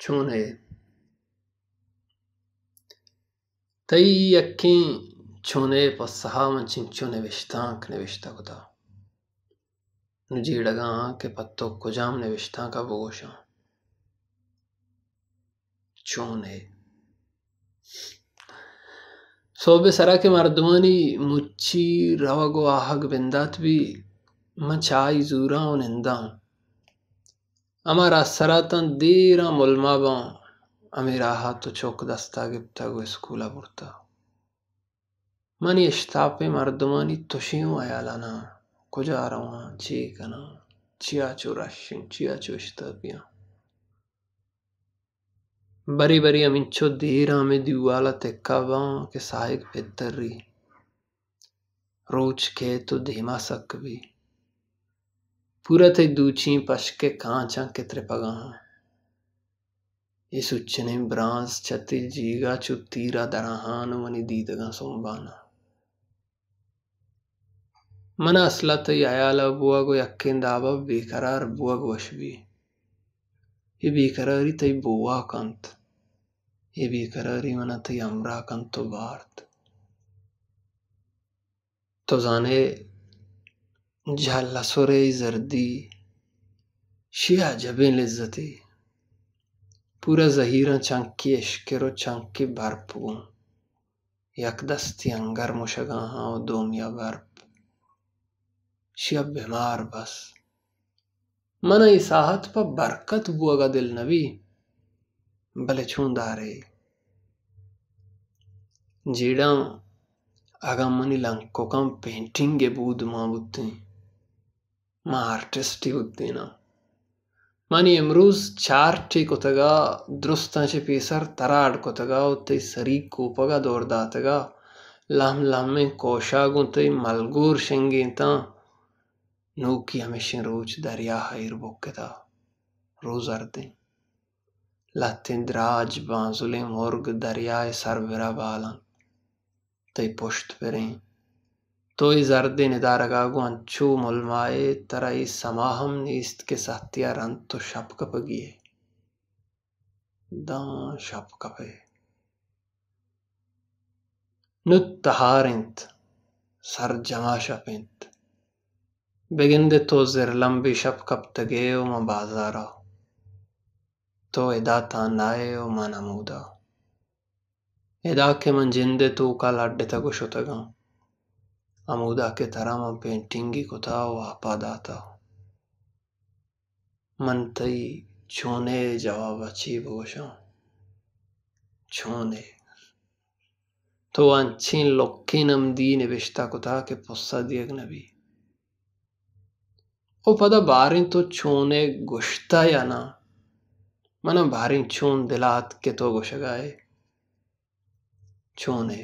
چونے تئی یکیں چونے پسہا من چنچو نوشتانک نوشتہ کتا نجیڑگاں کہ پتو کجام نوشتاں کا بگوشاں چونے صوبے سرا کے مردمانی مچی روگ و آہگ بندات بھی من چائی زوراں و ننداں ہمارا سراتاں دیراں ملما باں ہمیں راہا تو چوک دستا گپتا گو اسکولا برتا منی اشتاپے مردمانی توشیوں ایالانا کجا رواں چے کنا چیا چو رشن چیا چو اشتاپیاں بری بری ہمنچو دیراں میں دیوالا تکا باں کہ ساہگ پدری روچ کے تو دھیما سک بھی پورا تے دوچیں پشکے کانچاں کے ترپگاں یہ سچنے برانز چتے جیگا چو تیرا دراہان منی دیدگاں سنبانا منا اصلا تی ایالا بوگو یکین دابا بے قرار بوگ وش بھی یہ بے قراری تی بوا کانت یہ بے قراری منا تی امرا کانت تو بارت تو زانے جھالا سورے زردی شیا جبیں لذتی پورا زہیراں چنکی اشکرو چنکی برپ گوں یک دستی انگر مشگاں ہاں و دومیا برپ شیا بیمار بس منا ای ساحت پا برکت بوگا دل نبی بلے چون دارے جیڑاں اگا منی لنکو کم پینٹنگ بود ماں بودتیں ماں آرٹسٹی بودتینا منی امروز چارٹی کتگا درستاں چے پیسر تراڑ کتگا و تی سری کوپگا دور داتگا لہم لہمیں کوشاگوں تی ملگور شنگیں تاں نوکی ہمیشن روچ دریا ہیر بوکتا روز اردیں لہتیں دراج بانزلیں مرگ دریائے سر برا بالاں تی پشت پریں توئی زردیں ندارگاگو انچو ملمائے ترائی سماہم نیست کے سہتیا رن تو شپ کپگیے داں شپ کپے نت تہارنت سر جمع شپنت بگندے تو زر لمبی شپ کپتگے و ما بازارا تو ادا تانائے و ما نمودا ادا کے من جندے تو کا لڈتا گو شتگاں امودا کے ترا من پینٹنگی کتا و آپا داتا من تی چونے جواب اچھی بوشاں چونے تو انچین لکھیں نمدی نوشتا کتا کہ پسا دیگ نبی او پدا باریں تو چونے گشتا یا نا منا باریں چون دلات کے تو گشگائے چونے